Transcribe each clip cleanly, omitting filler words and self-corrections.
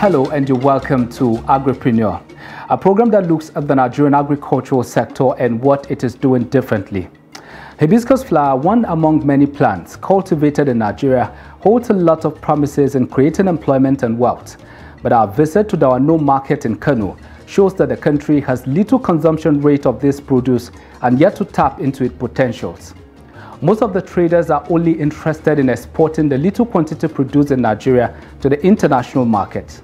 Hello and you're welcome to AGRIPRENUER, a program that looks at the Nigerian agricultural sector and what it is doing differently. Hibiscus flower, one among many plants cultivated in Nigeria, holds a lot of promises in creating employment and wealth. But our visit to Dawanau market in Kano shows that the country has little consumption rate of this produce and yet to tap into its potentials. Most of the traders are only interested in exporting the little quantity produced in Nigeria to the international market.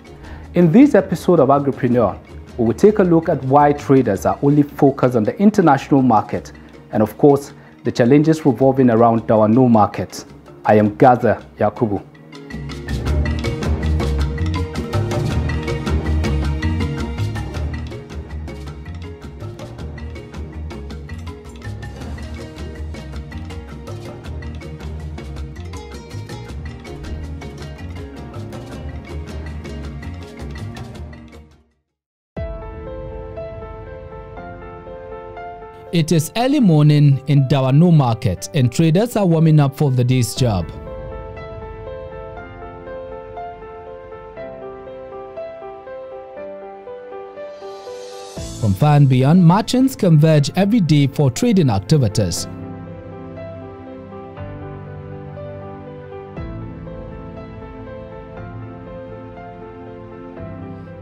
In this episode of AGRIPRENUER, we will take a look at why traders are only focused on the international market and, of course, the challenges revolving around Dawanau market. I am Gaza Yakubu. It is early morning in Dawanau market and traders are warming up for the day's job. From far and beyond, merchants converge every day for trading activities.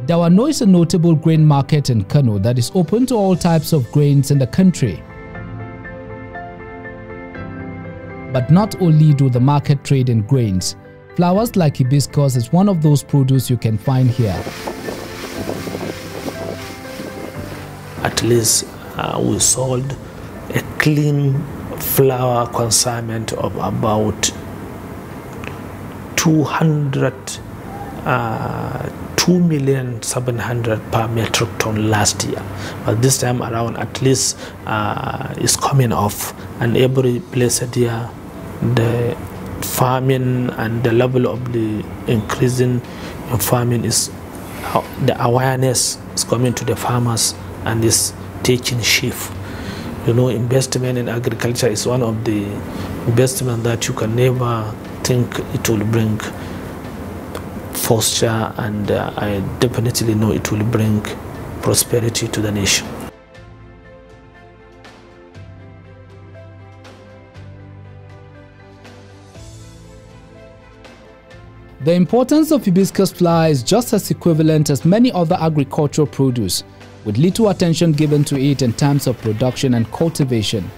Dawanau is a notable grain market in Kano that is open to all types of grains in the country. But not only do the market trade in grains, flowers like hibiscus is one of those produce you can find here. At least we sold a clean flower consignment of about 2,700,000 per metric ton last year, but this time around at least is coming off, and every blessed year the farming and the level of the increasing in farming is the awareness is coming to the farmers and is taking shift. You know, investment in agriculture is one of the investment that you can never think it will bring posture, and I definitely know it will bring prosperity to the nation. The importance of hibiscus flower is just as equivalent as many other agricultural produce, with little attention given to it in terms of production and cultivation.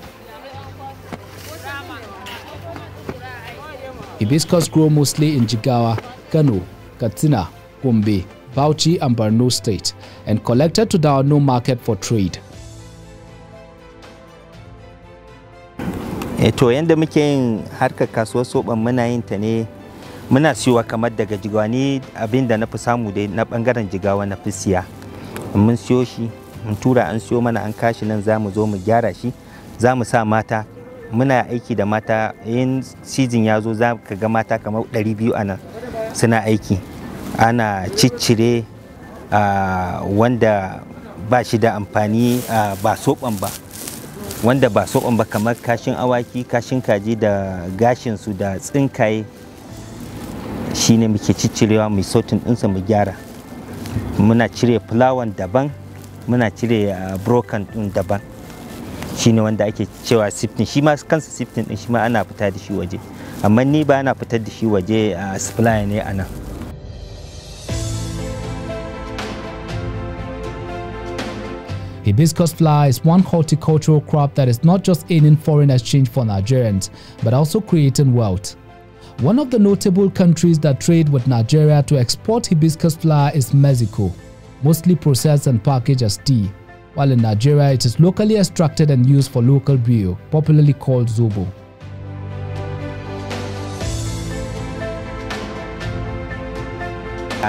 Hibiscus grow mostly in Jigawa, Kano, Katsina, Gombe, Bauchi and Borno state and collected to Dawanau market for trade. To yanda muke yin harkar kasuwar soban muna yin ta ne, muna siyowa kamar daga Jigawa ne, abinda na fi samu dai na bangaren Jigawa na fi siya. Mun siyo shi, mun tura an siyo mana an kashi nan zamu zo mu gyara shi, zamu sa mata, muna aiki da mata, yin season ya zo za ka ga mata kamar 200 a nan suna aiki. Ana ciccire wanda ba shi da amfani, ba soɓan ba, wanda ba soɓan ba kamar kashin awaki, kashin kaji da gashinsu da tsinkaye, shi ne muke ciccirewa mai sautin ɗinsa mu gyara. Muna cire fulawan daban, muna cire broken ɗin daban. Shi ne wanda ake cewa sifting, shi ma kansa sifting ɗin shi ma ana fita da shi waje. Amma ni ba ana fitar da shi waje, supplier ne a nan. Hibiscus flower is one horticultural crop that is not just earning foreign exchange for Nigerians, but also creating wealth. One of the notable countries that trade with Nigeria to export hibiscus flower is Mexico, mostly processed and packaged as tea, while in Nigeria it is locally extracted and used for local brew, popularly called zobo.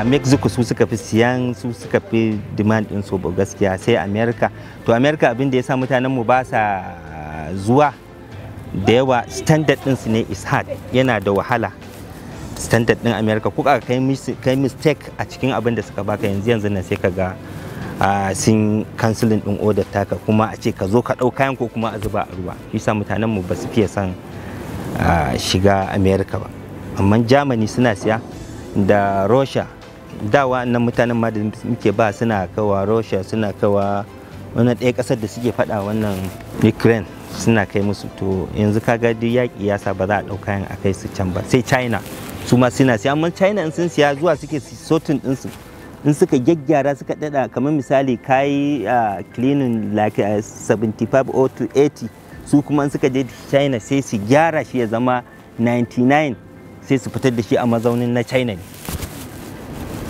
Mexico su suka fi siyan, su suka fi demand din sobo gaskiya, sai America. To America abin da ya sa mutanen mu ba sa zuwa da yawa, standard din su ne is hard, yana da wahala. Standard din America ko ka kai mistake a cikin abin da suka baka yanzu nan sai ka ga sun canceling din order taka, kuma a ce ka zo ka dau kayan ko kuma a zuba a ruwa. Yasa mutanen mu ba su fiye san shiga America ba. Amma Germany suna siya, da Russia dawa nan mutanen ma da muke ba suna kawa Russia, suna kawa wannan ɗaya ƙasar da suke faɗa wannan Ukraine suna kai musu. To yanzu kaga duk yaƙi ya sa ba za a ɗauka kayan a kai su can ba, sai China su ma suna siya, amma China in sun siya zuwa suke sorting ɗinsu, in suka gyaggyara suka dada, kamar misali kayi cleaning like 75 or to 80, su kuma in suka je China sai su gyara shi ya zama 99 sai su fitar da shi a mazaunin na China ne.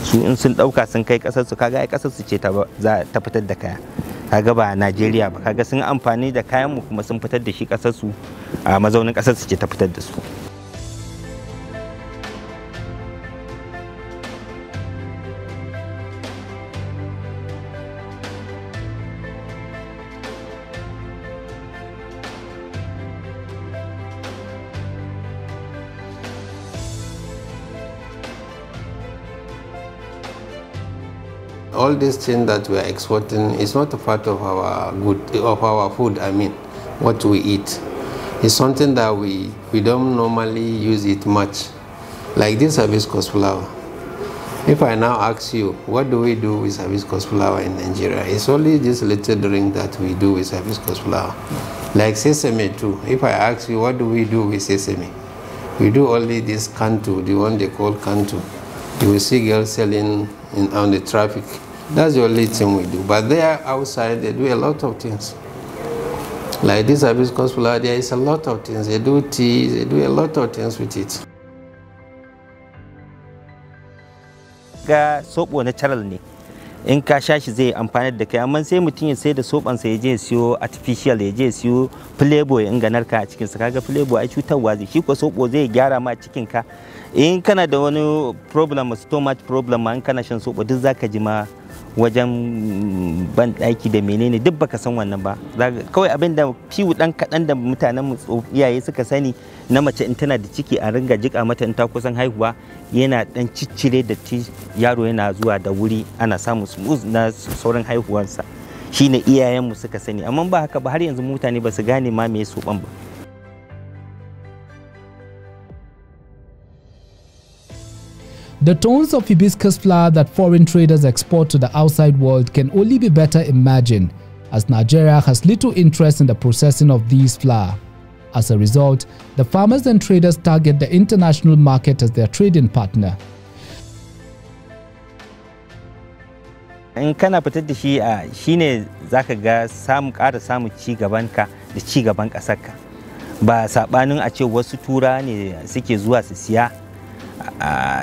Su in sun dauka sun kai kasar su, kaga ai kasar su ce za ta fitar da kaya, kaga ba Najeriya ba, kaga sun amfani da kayan mu kuma sun fitar da shi kasar su a mazaunin kasar su ce ta fitar da su. All these things that we are exporting is not a part of our food. I mean, what we eat. It's something that we don't normally use it much. Like this hibiscus flower. If I now ask you, what do we do with hibiscus flower in Nigeria? It's only this little drink that we do with hibiscus flower. Like sesame too. If I ask you, what do we do with sesame? We do only this kantu, the one they call kantu. You will see girls selling on the traffic. That's the only thing we do. But there outside, they do a lot of things. Like this hibiscus flower, there is a lot of things. They do tea, they do a lot of things with it. Ga soɓo natural ne, in ka sha shi zai amfani da kai, amma sai mutum ya sai da soɓansa ya je ya siyo artificial, ya je ya siyo flavor ya inga narka a cikinsa. Kaga flavor ai cutarwa zai, shi ko soɓo zai gyara ma cikinka. In kana da wani problem, stomach problem ma in kana shan soɓo duk zaka ji ma wajen ban ɗaki da menene duk baka san wannan ba. Kawai abin da fiwu ɗan kaɗan da mutanen mu iyaye suka sani na mace in tana da ciki a ringa jika mata in ta kusan haihuwa, yana ɗan ciccire da yaro yana zuwa da wuri, ana samun smooth na sauran haihuwarsa. Shine iyayenmu suka sani, amma ba haka ba har yanzu mutane ba su gane ma me soɓan ba. The tons of hibiscus flower that foreign traders export to the outside world can only be better imagined, as Nigeria has little interest in the processing of these flower. As a result, the farmers and traders target the international market as their trading partner. In kana fitar da shi shine zaka ga ƙara samun ci gaban ka da ci gaban ƙasarka. Ba sabanin a ce wasu tura ne suke zuwa su siya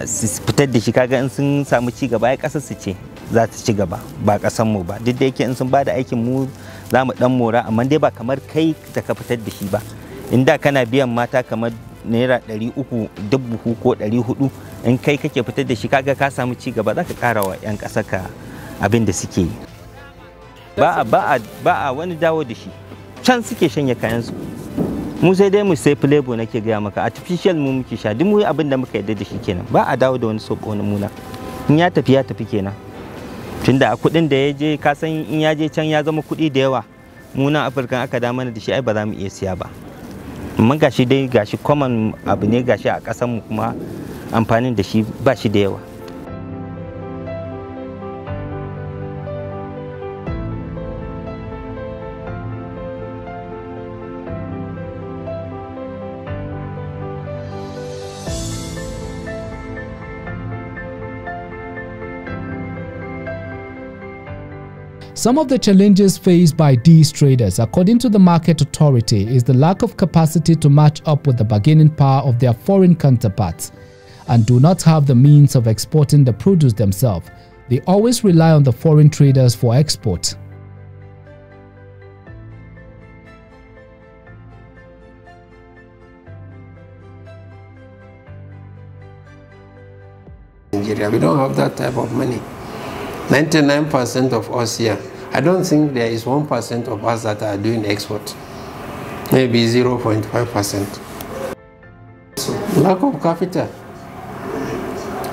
su fitar da shi, kaga in sun samu ci gaba ai kasar su ce za ta ci gaba ba kasar mu ba. Duk da yake in sun bada aikin mu za mu dan mora, amma dai ba kamar kai da ka fitar da shi ba. Inda kana biyan mata kamar naira 300 dubu ko 400, in kai kake fitar da shi kaga ka samu ci gaba, za ka kara wa 'yan kasar ka abin da suke yi. Ba a wani dawo da shi, can suke shanya kayan su. Mu sai dai mu sai flavor nake gaya maka, artificial mu muke sha, duk mu abin da muka yarda da shi kenan. Ba a dawo da wani soɓo wani muna, in ya tafi kenan. Tunda a kuɗin da ya je, ka san in ya je can ya zama kuɗi da yawa, mu nan Afirka aka da mana da shi ai ba za mu iya siya ba. Amma gashi dai gashi common abu ne, gashi a ƙasar mu kuma amfanin da shi ba shi da yawa. Some of the challenges faced by these traders, according to the market authority, is the lack of capacity to match up with the bargaining power of their foreign counterparts and do not have the means of exporting the produce themselves. They always rely on the foreign traders for export. Nigeria, we don't have that type of money. 99% of us here, I don't think there is 1% of us that are doing export. Maybe 0.5%. So, lack of capital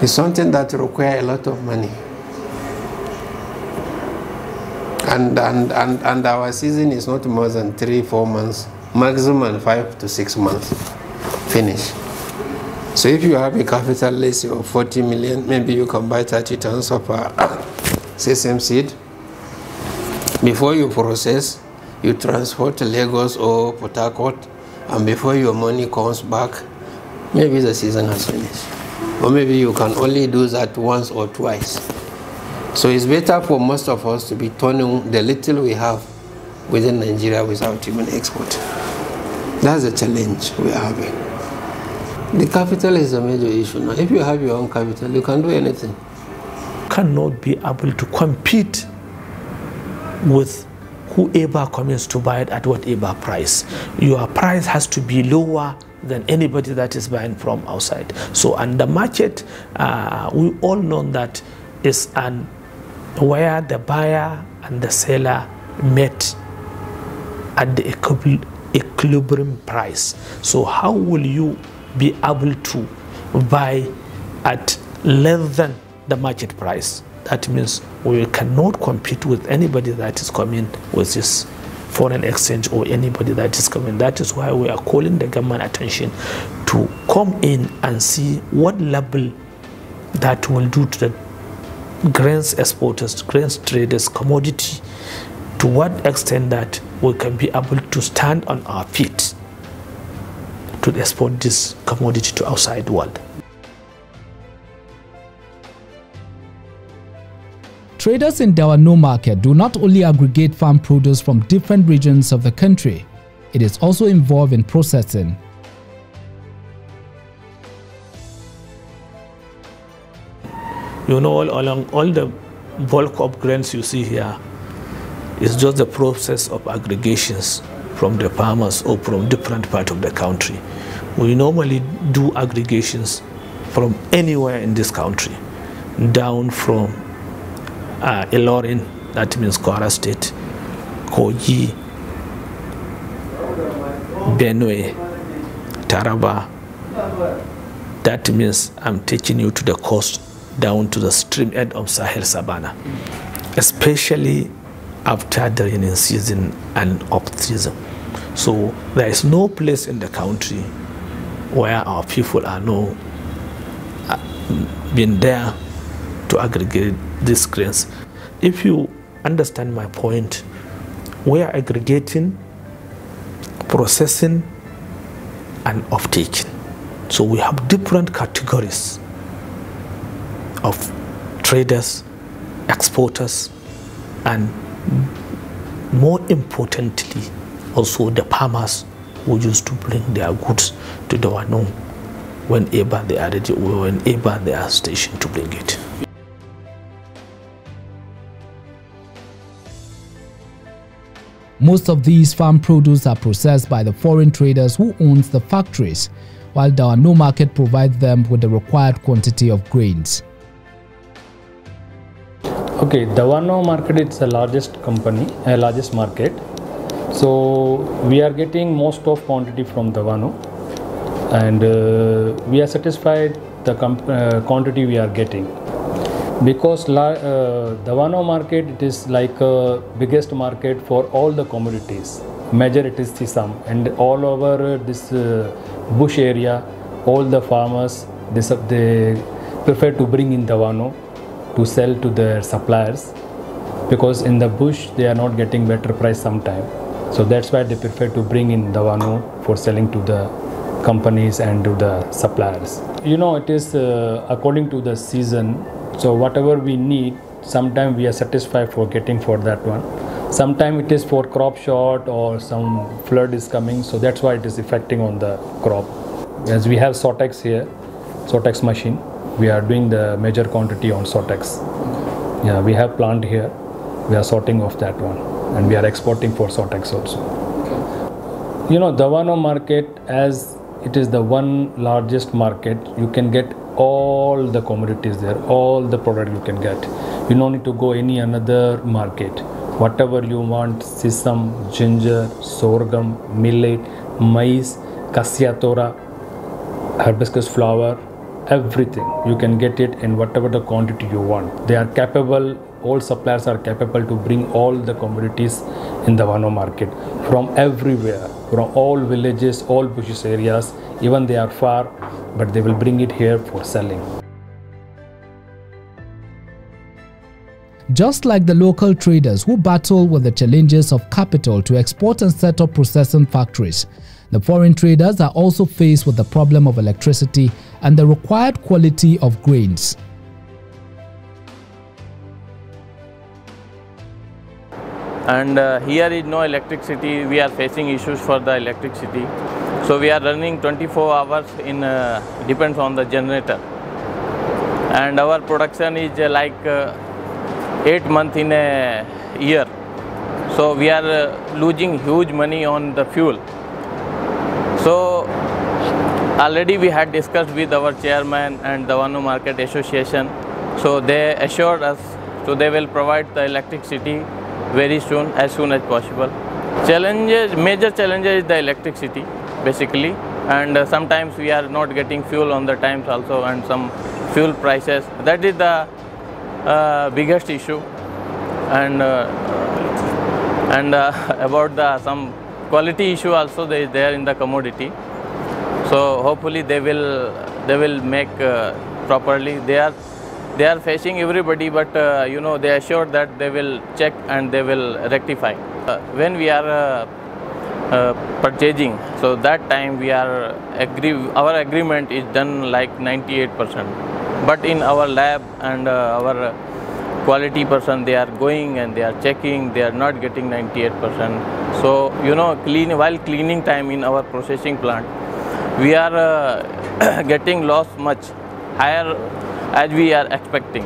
is something that requires a lot of money. And our season is not more than 3-4 months, maximum 5 to 6 months, finish. So if you have a capital, let's say, of 40 million, maybe you can buy 30 tons of sesame seed. Before you process, you transport to Lagos or Port Harcourt, and before your money comes back, maybe the season has finished. Or maybe you can only do that once or twice. So it's better for most of us to be turning the little we have within Nigeria without even export. That's the challenge we are having. The capital is a major issue now. If you have your own capital, you can do anything. Cannot be able to compete with whoever comes to buy it at whatever price. Your price has to be lower than anybody that is buying from outside. So, and the market, we all know that is where the buyer and the seller met at the equilibrium price. So how will you be able to buy at less than the market price? That means we cannot compete with anybody that is coming with this foreign exchange or anybody that is coming. That is why we are calling the government attention to come in and see what level that will do to the grains exporters, grains traders, commodity, to what extent that we can be able to stand on our feet to export this commodity to outside world. Traders in Dawanau market do not only aggregate farm produce from different regions of the country, it is also involved in processing. You know, all the bulk of grains you see here is just the process of aggregations from the farmers or from different parts of the country. We normally do aggregations from anywhere in this country, down from Ilorin, that means Kwara State, Kogi, Benue, Taraba. That means I'm taking you to the coast, down to the stream end of Sahel Savannah, especially after the rainy season and off-season. So there is no place in the country where our people are not been there to aggregate these grains. If you understand my point, we are aggregating, processing, and off-taking. So we have different categories of traders, exporters, and more importantly, also the farmers who used to bring their goods to Dawanau whenever they are ready or whenever they are stationed to bring it. Most of these farm produce are processed by the foreign traders who owns the factories, while Dawanau market provides them with the required quantity of grains. Okay, Dawanau market is the largest market. So we are getting most of quantity from Dawanau, and we are satisfied the quantity we are getting, because Dawanau market, it is like a biggest market for all the commodities. Major it is sesame, and all over this bush area, all the farmers they prefer to bring in Dawanau to sell to their suppliers, because in the bush they are not getting better price sometime. So that's why they prefer to bring in Dawanau for selling to the companies and to the suppliers. You know, it is according to the season. So whatever we need, sometimes we are satisfied for getting for that one. Sometimes it is for crop short or some flood is coming. So that's why it is affecting on the crop. As we have Sortex here, Sortex machine, we are doing the major quantity on Sortex. Yeah, we have plant here. We are sorting off that one, and we are exporting for Sortex also. You know, Dawanau market, as it is the one largest market, you can get all the commodities there, all the product you can get. You don't need to go any another market. Whatever you want, sesame, ginger, sorghum, millet, maize, cassia tora, hibiscus flower, everything. You can get it in whatever the quantity you want. They are capable, all suppliers are capable to bring all the commodities in the Dawanau market from everywhere, from all villages, all bushes areas, even they are far, but they will bring it here for selling. Just like the local traders who battle with the challenges of capital to export and set up processing factories, the foreign traders are also faced with the problem of electricity and the required quality of grains. And here is no electricity. We are facing issues for the electricity. So we are running 24 hours in depends on the generator. And our production is like 8 months in a year. So we are losing huge money on the fuel. So already we had discussed with our chairman and the Dawanau Market Association. So they assured us, so they will provide the electricity very soon, as soon as possible. Major challenges is the electricity basically, and sometimes we are not getting fuel on the times also, and some fuel prices. That is the biggest issue, and about the some quality issue also they is there in the commodity. So hopefully they will make properly. They are facing everybody, but they assured that they will check and they will rectify. When we are purchasing, so that time we are our agreement is done like 98%. But in our lab and our quality person, they are going and they are checking, they are not getting 98%. So while cleaning time in our processing plant, we are getting loss much higher as we are expecting.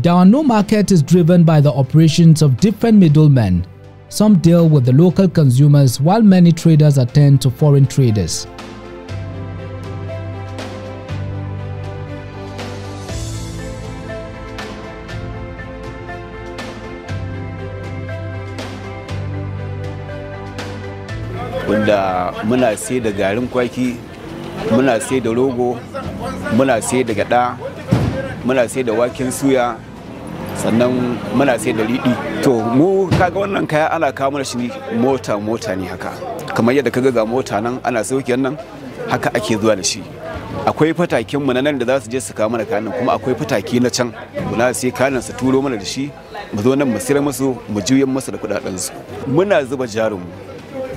Dawanau market is driven by the operations of different middlemen. Some deal with the local consumers, while many traders attend to foreign traders. Wanda muna sai da garin kwaki, muna sai da rogo, muna sai da gyada, muna sai da waken suya, sannan muna sai da riɗi. To mu kaga wannan kaya ana kawo mana shi mota ne haka, kamar yadda kaga ga mota nan ana sauke nan haka ake zuwa da shi. Akwai fatakin mu nan da za su je su kawo mana kayan, kuma akwai fataki na can muna sai kayan su turo mana da shi, mu zo nan mu sayar musu, mu juyen musu da kudaden su. Muna zuba jarin mu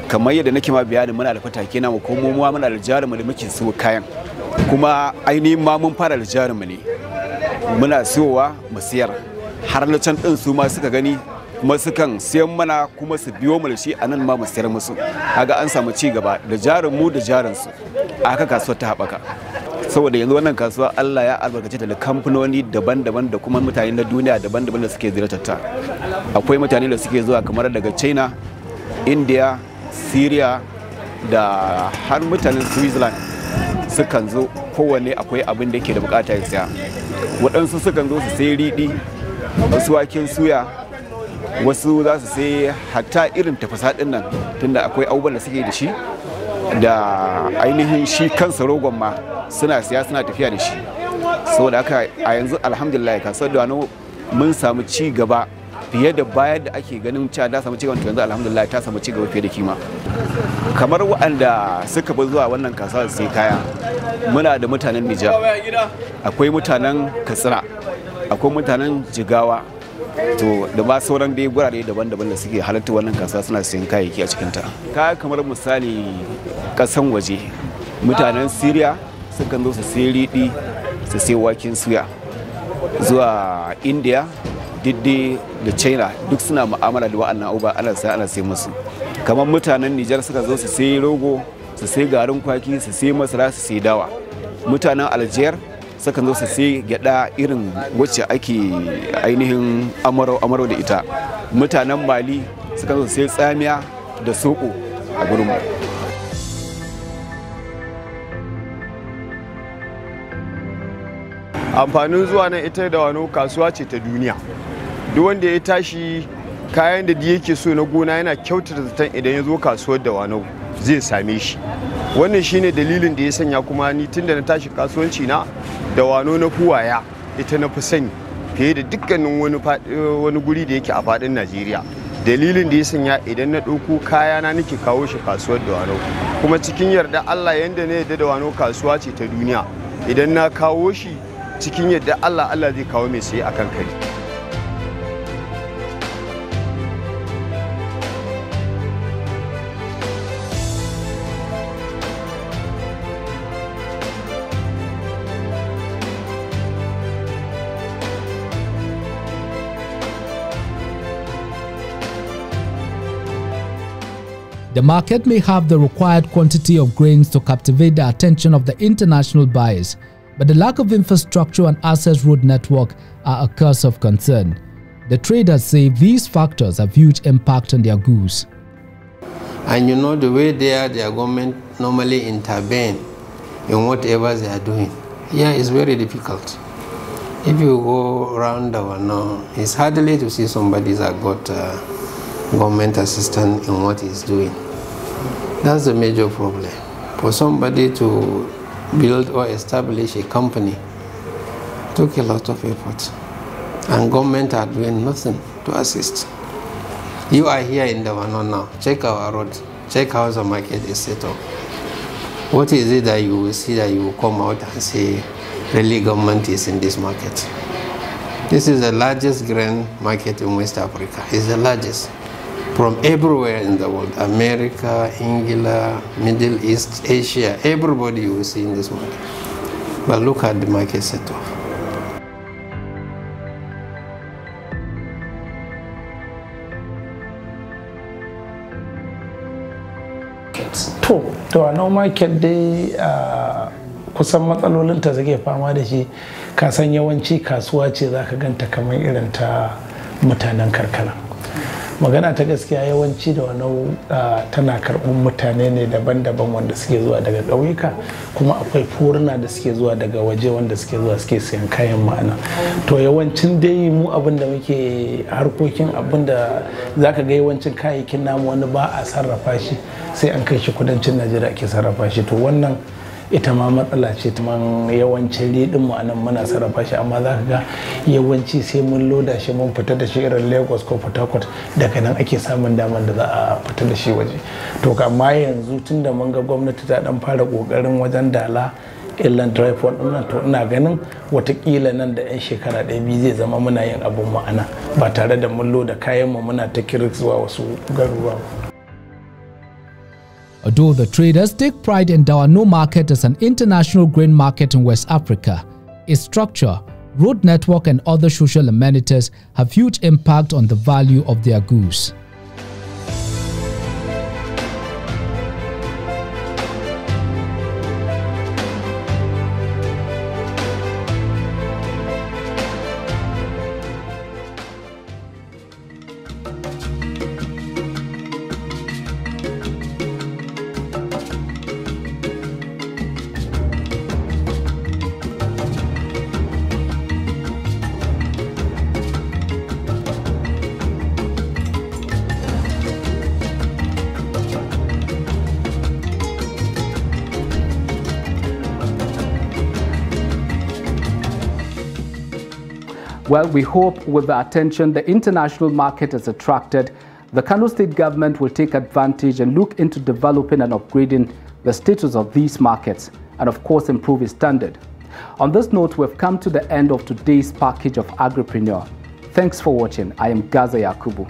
kamar yadda nake ma bayani, muna da fatake na mu, ko mu muna da jarinmu da muke siyo kayan, kuma ainihin ma mun fara da jarinmu ne, muna siyowa mu siyar, har na can din su ma suka gani kuma sukan siyan mana, kuma su biyo mu da shi anan ma mu siyar musu. Kaga an samu ci gaba da jarinmu da jarinsu, haka kasuwar ta haɓaka. Saboda yanzu wannan kasuwa Allah ya albarkace ta da kamfanoni daban-daban da kuma mutane na duniya daban-daban da suke ziyartar ta. Akwai mutane da suke zuwa kamar daga China, India, Syria da har mutanen Switzerland sukan zo, kowanne akwai abin da yake da bukata ya siya. Waɗansu sukan zo su sai riɗi, wasu waken suya, wasu za su sai hatta irin tafasa ɗin nan, tunda akwai abubuwan da suke da shi, da ainihin shi kansa rogon ma suna siya suna tafiya da shi. Saboda haka a yanzu alhamdulillah kasuwar Dawanau mun samu ci gaba fiye da bayan da ake ganin cewa da samu cigaba, yanzu alhamdulillah ta samu cigaba fiye da kima. Kamar waɗanda suka bi zuwa wannan kasuwa sai kaya, muna da mutanen Nijar, akwai mutanen Katsina, akwai mutanen Jigawa, to da ba sauran dai gurare daban-daban da suke halarta wannan kasuwa suna siyan kayayyaki a cikin ta. Kaya kamar misali kasan waje, mutanen Syria sukan zo su sai riɗi, su sai waken suya. Zuwa India, diddi da China duk suna mu'amala da wa'annan abubuwa, ana sai musu. Kamar mutanen Nijar suka zo su sai rogo, su sai garin kwaki, su sai masara, su sai dawa. Mutanen Alger sukan zo su sai gyada irin wacce ake ainihin amaro da ita. Mutanen Mali sukan zo su sai tsamiya da soko a gurinmu. Amfanin zuwa nan ita Dawanau kasuwa ce ta duniya. Duk wanda ya tashi kayan da yake so na gona yana kyautata zaton idan ya zo kasuwar Dawanau zai same shi. Wannan shine dalilin da ya sanya kuma ni tunda na tashi kasuwanci na Dawanau na fuwaya ita na fi sani fiye da dukkanin wani guri da yake a faɗin Najeriya. dalilin da ya sanya idan na ɗauko kayana nake kawo shi kasuwar Dawanau, kuma cikin yarda Allah yanda na yarda Dawanau kasuwa ce ta duniya, idan na kawo shi cikin yarda Allah zai kawo mai saye akan kari. The market may have the required quantity of grains to captivate the attention of the international buyers, but the lack of infrastructure and access road network are a cause of concern. The traders say these factors have huge impact on their goods. And you know the way their government normally intervene in whatever they are doing, yeah, it's very difficult. If you go around Dawanau, it's hardly to see somebody that got government assistance in what he's doing. That's a major problem. For somebody to build or establish a company took a lot of effort, and government are doing nothing to assist. You are here in Dawanau now. Check our road. Check how the market is set up. What is it that you will see that you will come out and say, really government is in this market? This is the largest grain market in West Africa. It's the largest. From everywhere in the world, America, England, Middle East, Asia, everybody you will see in this market. But look at the market setup. To Dawanau market dai kusan matsalolin ta zage fama da shi, kasan yawanci kasuwa ce za ka ganta kamar irin ta mutanen karkara. Magana ta gaskiya yawanci Dawanau tana karɓar mutane ne daban-daban wanda suke zuwa daga ƙauyuka, kuma akwai furuna da suke zuwa daga waje wanda suke zuwa suke siyan kayan ma'ana. To yawancin dai mu abinda muke harkokin abinda za ka ga yawancin kayayyakin namu wani ba a sarrafa shi sai an kai shi kudancin Najeriya ake sarrafa shi. To wannan ita ma matsala ce, man yawancin riɗin mu anan muna sarrafa shi, amma za ka ga yawanci sai mun loda shi mun fita da shi irin Lagos ko Port Harcourt, daga nan ake samun daman da za a fita da shi waje. To amma yanzu tunda mun ga gwamnati ta dan fara kokarin wajen dala illan tripod nan, to ina ganin watakila nan da 'yan shekara 1-2 zai zama muna yin abun ma'ana ba tare da mun loda kayan mu muna ta kirik zuwa wasu garuruwa. Although the traders take pride in Dawanau market as an international grain market in West Africa, its structure, road network and other social amenities have huge impact on the value of their goods. Well, we hope with the attention the international market has attracted, the Kano State government will take advantage and look into developing and upgrading the status of these markets and of course improve its standard. On this note, we've come to the end of today's package of Agripreneur. Thanks for watching. I am Gaza Yakubu.